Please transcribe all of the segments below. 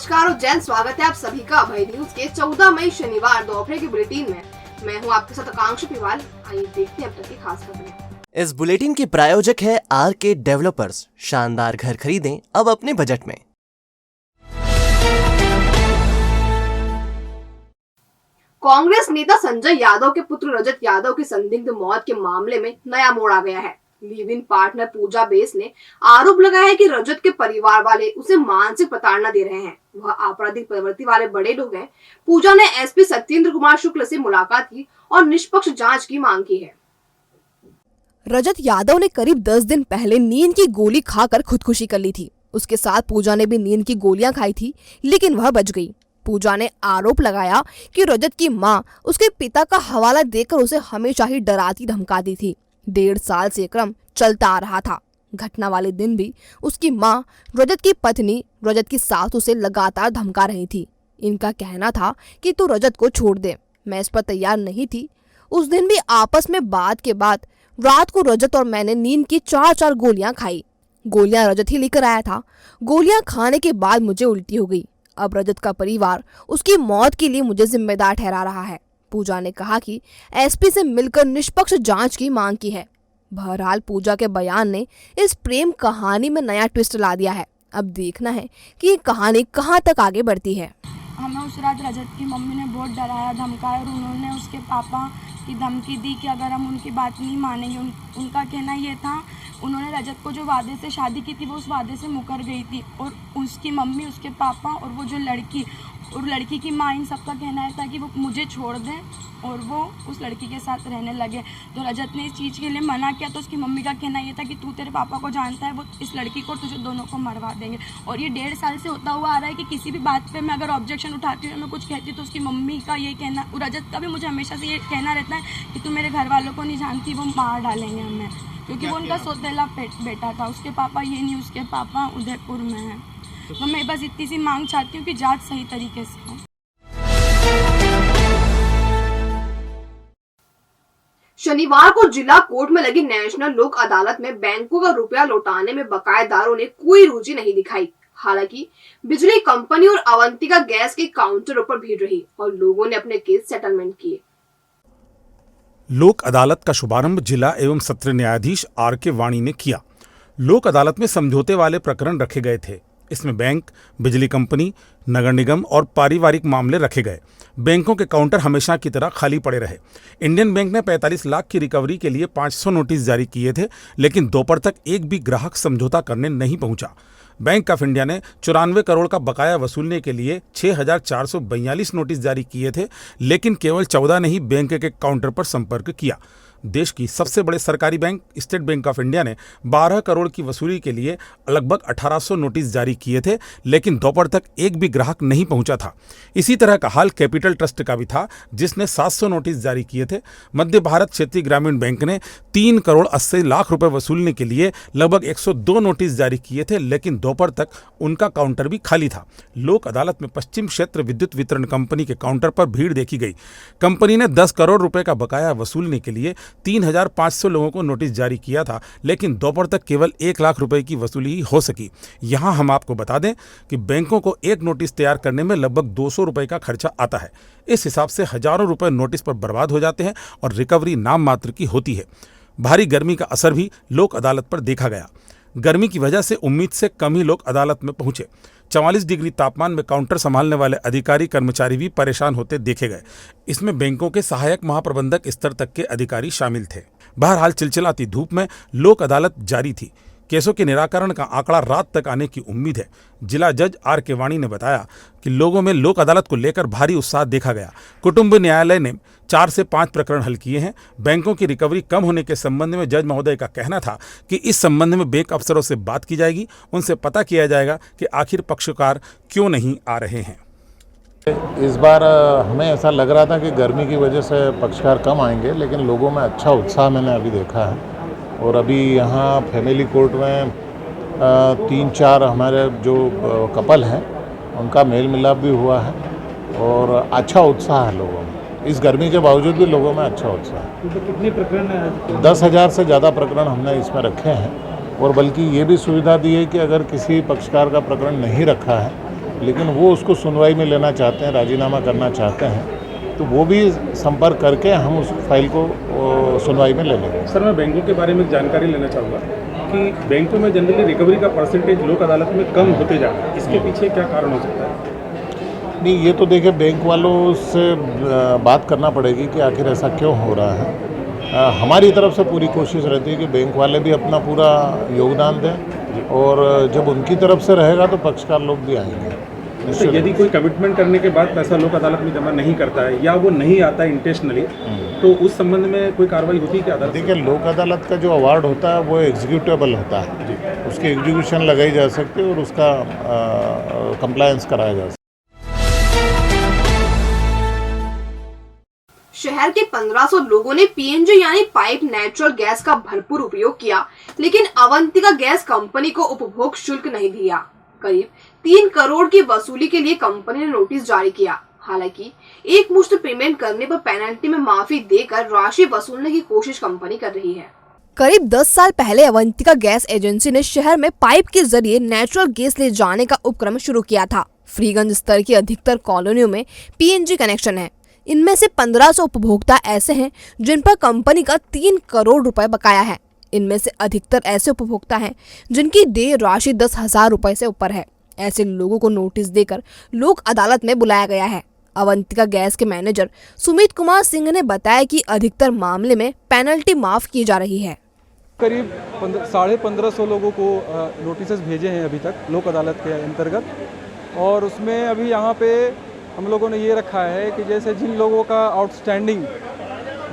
नमस्कार और जैन स्वागत है आप सभी का अभय न्यूज के 14 मई शनिवार दोपहर के बुलेटिन में। मैं हूं आपके साथ आकांक्षा पिवाल। आइए देखते हैं अब तक की खास खबरें। इस बुलेटिन के प्रायोजक है आरके डेवलपर्स। शानदार घर खरीदें अब अपने बजट में। कांग्रेस नेता संजय यादव के पुत्र रजत यादव की संदिग्ध मौत के मामले में नया मोड़ आ गया है। लिव इन पार्टनर पूजा बेस ने आरोप लगाया है कि रजत के परिवार वाले उसे मानसिक प्रताड़ना दे रहे हैं। वह आपराधिक प्रवृत्ति वाले बड़े लोग हैं। पूजा ने एसपी सत्येंद्र कुमार शुक्ल से मुलाकात की और निष्पक्ष जांच की मांग की है। रजत यादव ने करीब 10 दिन पहले नींद की गोली खाकर खुदकुशी कर ली थी। उसके साथ पूजा ने भी नींद की गोलियां खाई थी, लेकिन वह बच गई। पूजा ने आरोप लगाया कि रजत की मां उसके पिता का हवाला देकर उसे हमेशा ही डराती धमकाती थी। 1.5 साल से क्रम चलता आ रहा था। घटना वाले दिन भी उसकी मां रजत की पत्नी रजत की सास उसे लगातार धमका रही थी। इनका कहना था कि तू रजत को छोड़ दे। मैं इस पर तैयार नहीं थी। उस दिन भी आपस में बात के बाद रात को रजत और मैंने नींद की 4 गोलियां खाई। गोलियां रजत ही लेकर आया था। गोलियां खाने के बाद मुझे उल्टी हो गई। अब रजत का परिवार उसकी मौत के लिए मुझे जिम्मेदार ठहरा रहा है। पूजा ने कहा कि एसपी से मिलकर निष्पक्ष जांच की मांग की है। बहरहाल पूजा के बयान ने इस प्रेम कहानी में नया ट्विस्ट ला दिया है। अब देखना है कि ये कहानी कहां तक आगे बढ़ती है। हमें उस रात रजत की मम्मी ने बहुत डराया धमकाया और उन्होंने उसके पापा की धमकी दी कि अगर हम उनकी बात नहीं मानेंगे। उनका कहना ये था, उन्होंने रजत को जो वादे से शादी की थी वो उस वादे से मुकर गई थी और उसकी मम्मी, उसके पापा और वो जो लड़की और लड़की की माँ, इन सबका कहना है था कि वो मुझे छोड़ दें और वो उस लड़की के साथ रहने लगे। तो रजत ने इस चीज़ के लिए मना किया। तो उसकी मम्मी का कहना ये था कि तू तेरे पापा को जानता है, वो इस लड़की को तुझे दोनों को मरवा देंगे। और ये 1.5 साल से होता हुआ आ रहा है कि किसी भी बात पे मैं अगर ऑब्जेक्शन उठाती हूँ, मैं कुछ कहती हूँ तो उसकी मम्मी का ये कहना, रजत का भी मुझे हमेशा से ये कहना रहता है कि तू मेरे घर वालों को नहीं जानती, वो मार डालेंगे हमें, क्योंकि वो उनका सौतेला बेटा था। उसके पापा ये नहीं, उसके पापा उदयपुर में हैं। तो मैं बस इतनी सी मांग चाहती हूँ कि जांच सही तरीके से हो। शनिवार को जिला कोर्ट में लगी नेशनल लोक अदालत में बैंकों का रुपया लौटाने में बकायेदारों ने कोई रुचि नहीं दिखाई। हालांकि बिजली कंपनी और अवंतिका गैस के काउंटरों पर भीड़ रही और लोगों ने अपने केस सेटलमेंट किए। लोक अदालत का शुभारंभ जिला एवं सत्र न्यायाधीश आरके वाणी ने किया। लोक अदालत में समझौते वाले प्रकरण रखे गए थे। इसमें बैंक, बिजली कंपनी, नगर निगम और पारिवारिक मामले रखे गए। बैंकों के काउंटर हमेशा की तरह खाली पड़े रहे। इंडियन बैंक ने 45 लाख की रिकवरी के लिए 500 नोटिस जारी किए थे, लेकिन दोपहर तक एक भी ग्राहक समझौता करने नहीं पहुंचा। बैंक ऑफ इंडिया ने 94 करोड़ का बकाया वसूलने के लिए 6,442 नोटिस जारी किए थे, लेकिन केवल 14 ने ही बैंक के काउंटर पर संपर्क किया। देश की सबसे बड़े सरकारी bank state bank of India ने 12 करोड़ की वसूली के लिए लगभग 1800 नोटिस जारी किए थे, लेकिन दोपहर तक एक भी ग्राहक नहीं पहुंचा था। इसी तरह का हाल कैपिटल ट्रस्ट का भी था, जिसने 700 नोटिस जारी किए थे। मध्य भारत क्षेत्रीय ग्रामीण बैंक ने 3 करोड़ 80 लाख रुपए वसूलने के लिए लगभग 102 नोटिस जारी किए थे, लेकिन दोपहर तक उनका काउंटर भी खाली था। लोक अदालत में पश्चिम क्षेत्र विद्युत वितरण कंपनी के काउंटर पर भीड़ देखी गई। कंपनी ने 10 करोड़ रुपए का बकाया वसूलने के लिए 3,500 लोगों को नोटिस जारी किया था, लेकिन दोपहर तक केवल 1 लाख रुपए की वसूली ही हो सकी। यहां हम आपको बता दें कि बैंकों को एक नोटिस तैयार करने में लगभग 200 रुपए का खर्चा आता है। इस हिसाब से हजारों रुपए नोटिस पर बर्बाद हो जाते हैं और रिकवरी नाम मात्र की होती है। भारी गर्मी का असर भी लोक अदालत पर देखा गया। गर्मी की वजह से उम्मीद से कम ही लोग अदालत में पहुंचे। 44 डिग्री तापमान में काउंटर संभालने वाले अधिकारी कर्मचारी भी परेशान होते देखे गए। इसमें बैंकों के सहायक महाप्रबंधक स्तर तक के अधिकारी शामिल थे। बहरहाल चिलचिलाती धूप में लोक अदालत जारी थी। केसों के निराकरण का आंकड़ा रात तक आने की उम्मीद है। जिला जज आरके वाणी ने बताया कि लोगों में लोक अदालत को लेकर भारी उत्साह देखा गया। कुटुंब न्यायालय ने 4 से 5 प्रकरण हल किए हैं। बैंकों की रिकवरी कम होने के संबंध में जज महोदय का कहना था कि इस संबंध में बैंक अफसरों से बात की जाएगी। उनसे पता किया जाएगा कि आखिर पक्षकार क्यों नहीं आ रहे हैं। इस बार हमें ऐसा लग रहा था कि गर्मी की वजह से पक्षकार कम आएंगे, लेकिन लोगों में अच्छा उत्साह मैंने अभी देखा है। और अभी यहाँ फैमिली कोर्ट में 3-4 हमारे जो कपल हैं उनका मेल मिलाप भी हुआ है और अच्छा उत्साह है लोगों में। इस गर्मी के बावजूद भी लोगों में अच्छा उत्साह है। तो कितने प्रकरण हैं? 10,000 से ज़्यादा प्रकरण हमने इसमें रखे हैं और बल्कि ये भी सुविधा दी है कि अगर किसी पक्षकार का प्रकरण नहीं रखा है लेकिन वो उसको सुनवाई में लेना चाहते हैं, राजीनामा करना चाहते हैं, तो वो भी संपर्क करके हम उस फाइल को सुनवाई में ले लेंगे। सर, मैं बैंकों के बारे में एक जानकारी लेना चाहूँगा कि बैंकों में जनरली रिकवरी का परसेंटेज लोक अदालत में कम होते जा रहा है, इसके पीछे क्या कारण हो सकता है? नहीं, ये तो देखिए बैंक वालों से बात करना पड़ेगी कि आखिर ऐसा क्यों हो रहा है। हमारी तरफ से पूरी कोशिश रहती है कि बैंक वाले भी अपना पूरा योगदान दें, और जब उनकी तरफ से रहेगा तो पक्षकार लोग भी आएंगे। तो यदि कोई कमिटमेंट करने के बाद पैसा लोक अदालत में जमा नहीं करता है या वो नहीं आता है इंटेंशनली, तो उस संबंध में कोई कार्रवाई होती है क्या अदालत? देखिए, लोक अदालत का जो अवार्ड होता है वो एग्जीक्यूटेबल होता है, उसकी एग्जीक्यूशन लगाई जा सकती है और उसका कंप्लायंस कराया जा सकता है। शहर के 1500 लोगों ने पीएनजी यानी पाइप नेचुरल गैस का भरपूर उपयोग किया, लेकिन अवंतिका गैस कंपनी को उपभोग शुल्क नहीं दिया। करीब 3 करोड़ की वसूली के लिए कंपनी ने नोटिस जारी किया। हालांकि एक मुश्त पेमेंट करने पर पेनल्टी में माफी देकर राशि वसूलने की कोशिश कंपनी कर रही है। करीब 10 साल पहले अवंतिका गैस एजेंसी ने शहर में पाइप के जरिए नेचुरल गैस ले जाने का उपक्रम शुरू किया था। फ्रीगंज स्तर की अधिकतर कॉलोनियों में पीएनजी कनेक्शन है। इनमें से 1500 उपभोक्ता ऐसे हैं जिन पर कंपनी का 3 करोड़ रुपए बकाया है। इनमें से अधिकतर ऐसे उपभोक्ता हैं जिनकी देय राशि 10,000 रुपए से ऊपर है। ऐसे लोगों को नोटिस देकर लोक अदालत में बुलाया गया है। अवंतिका गैस के मैनेजर सुमित कुमार सिंह ने बताया कि अधिकतर मामले में पेनल्टी माफ की जा रही है। करीब 1550 लोगों को नोटिस भेजे हैं अभी तक लोक अदालत के अंतर्गत, और उसमें अभी यहाँ पे हम लोगों ने ये रखा है कि जैसे जिन लोगों का आउटस्टैंडिंग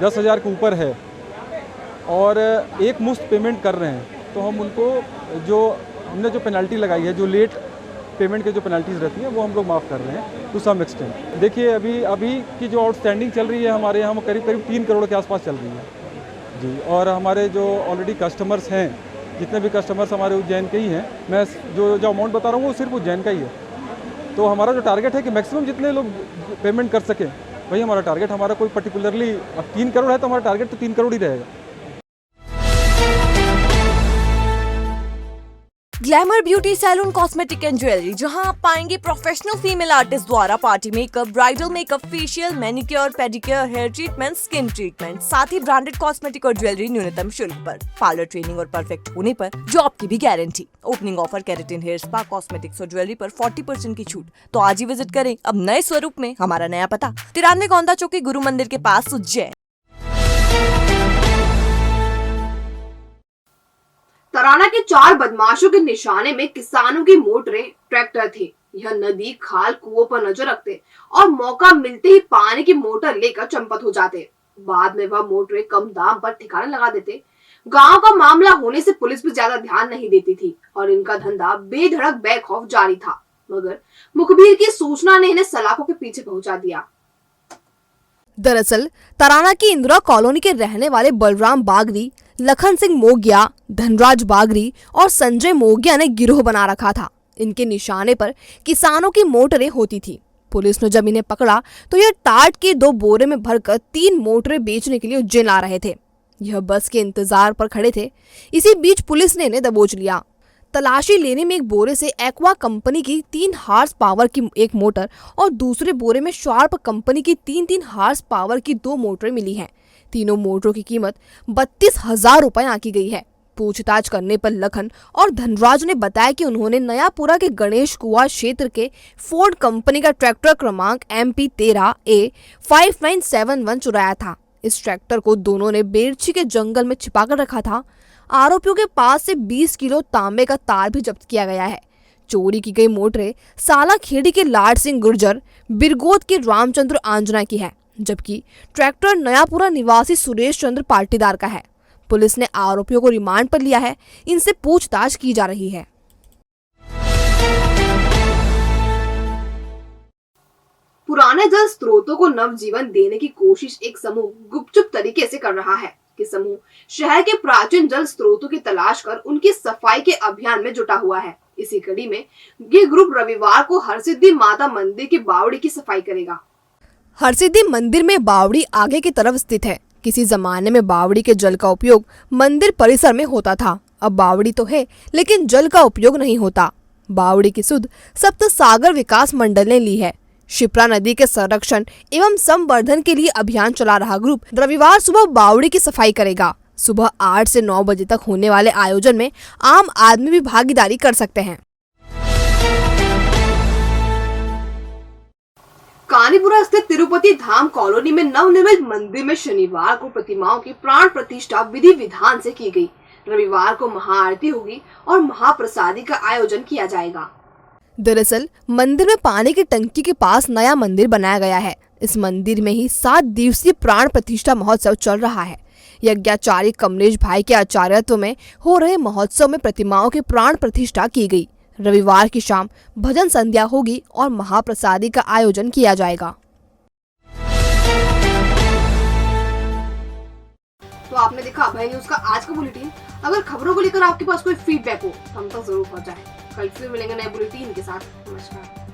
10,000 के ऊपर है और एक मुश्त पेमेंट कर रहे हैं, तो हम उनको हमने जो पेनल्टी लगाई है, जो लेट पेमेंट के जो पेनल्टीज़ रहती हैं, वो हम लोग माफ़ कर रहे हैं टू सम एक्सटेंट। देखिए, अभी की जो आउटस्टैंडिंग चल रही है हमारे यहाँ, करीब 3 करोड़ के आसपास चल रही है जी। और हमारे जो ऑलरेडी कस्टमर्स हैं, जितने भी कस्टमर्स हमारे उज्जैन के ही हैं, मैं जो अमाउंट बता रहा हूँ वो सिर्फ उज्जैन का ही है। तो हमारा जो टारगेट है कि मैक्सिमम जितने लोग पेमेंट कर सकें, वही हमारा टारगेट। हमारा कोई पर्टिकुलरली, अब 3 करोड़ है तो हमारा टारगेट तो 3 करोड़ ही रहेगा। Glamour beauty salon cosmetic and jewellery, जहां आप पाएंगे प्रोफेशनल फीमेल आर्टिस्ट द्वारा party makeup, bridal makeup, facial, manicure, pedicure, hair treatment, skin treatment, साथ ही ब्रांडेड कॉस्मेटिक और ज्वेलरी न्यूनतम शुल्क पर। पार्लर ट्रेनिंग और परफेक्ट होने पर जॉब की भी guarantee. Opening offer keratin hair spa, cosmetics और ज्वेलरी पर 40% की छूट। तो आज ही विजिट करें अब नए स्वरूप में। हमारा नया पता 93 गोंदा चौकी, गुरु मंदिर के पास, उज्जैन। तराना के 4 बदमाशों के निशाने में किसानों की मोटरें, ट्रैक्टर थे। यह नदी, खाल, कुओं पर नजर रखते और मौका मिलते ही पानी की मोटर लेकर चंपत हो जाते। बाद में वह मोटरें कम दाम पर ठिकाने लगा देते। गांव का मामला होने से पुलिस भी ज्यादा ध्यान नहीं देती थी और इनका धंधा बेधड़क बैकऑफ जारी था, मगर मुखबिर की सूचना ने इन्हें सलाखों के पीछे पहुंचा दिया। दरअसल तराना की इंदिरा कॉलोनी के रहने वाले बलराम बागरी, लखन सिंह मोगिया, धनराज बागरी और संजय मोगिया ने गिरोह बना रखा था। इनके निशाने पर किसानों की मोटरें होती थी। पुलिस ने जब इन्हें पकड़ा तो ये टाट के 2 बोरे में भरकर 3 मोटरें बेचने के लिए उज्जैन आ रहे थे। यह बस के इंतजार पर खड़े थे। इसी बीच पुलिस ने इन्हें दबोच लिया। तलाशी लेने में एक बोरे से एक्वा कंपनी की 3 हार्स पावर की एक मोटर और दूसरे बोरे में शार्प कंपनी की 3 हार्स पावर की 2 मोटरें मिली हैं। तीनों मोटरों की कीमत 32,000 रुपए आंकी गई है। पूछताछ करने पर लखन और धनराज ने बताया कि उन्होंने नयापुरा के गणेश कुआ क्षेत्र के फोर्ड कंपनी का ट्रैक्टर क्रमांक MP13A5971 चुराया था। इस ट्रैक्टर को दोनों ने बेरछी के जंगल में छिपाकर रखा था। आरोपियों के पास से 20 किलो तांबे का तार भी जब्त किया गया है। चोरी की गई मोटरें सालाखेड़ी के लाड सिंह गुर्जर, बिरगोद के रामचंद्र आंजना की है, जबकि ट्रैक्टर नयापुरा निवासी सुरेश चंद्र पाटीदार का है। पुलिस ने आरोपियों को रिमांड पर लिया है। इनसे पूछताछ की जा रही है। पुराने जल स्रोतों को नवजीवन देने की कोशिश एक समूह गुपचुप तरीके से कर रहा है कि समूह शहर के प्राचीन जल स्रोतों की तलाश कर उनकी सफाई के अभियान में जुटा हुआ है। इसी कड़ी में ये ग्रुप रविवार को हरसिद्धि माता मंदिर की बावड़ी की सफाई करेगा। हरसिद्धि मंदिर में बावड़ी आगे की तरफ स्थित है। किसी जमाने में बावड़ी के जल का उपयोग मंदिर परिसर में होता था। अब बावड़ी तो है लेकिन जल का उपयोग नहीं होता। बावड़ी की सुध सप्त सागर विकास मंडल ने ली है। शिप्रा नदी के संरक्षण एवं संवर्धन के लिए अभियान चला रहा ग्रुप रविवार सुबह बावड़ी की सफाई करेगा। सुबह 8 से 9 बजे तक होने वाले आयोजन में आम आदमी भी भागीदारी कर सकते हैं। कानीपुरा स्थित तिरुपति धाम कॉलोनी में नवनिर्मित मंदिर में शनिवार को प्रतिमाओं की प्राण प्रतिष्ठा विधि विधान से की गई। रविवार को महाआरती होगी और महाप्रसादी का आयोजन किया जाएगा। दरअसल मंदिर में पानी की टंकी के पास नया मंदिर बनाया गया है। इस मंदिर में ही 7 दिवसीय प्राण प्रतिष्ठा महोत्सव चल रहा है। यज्ञाचार्य कमलेश भाई के आचार्यत्व में हो रहे महोत्सव में प्रतिमाओं की प्राण प्रतिष्ठा की गई। रविवार की शाम भजन संध्या होगी और महाप्रसादी का आयोजन किया जाएगा। तो आपने देखा अभय न्यूज का आज का बुलेटिन। अगर खबरों को लेकर आपके पास कोई फीडबैक हो तो हम तक जरूर पहुंचाएं। कल फिर मिलेंगे नए बुलेटिन के साथ। नमस्कार।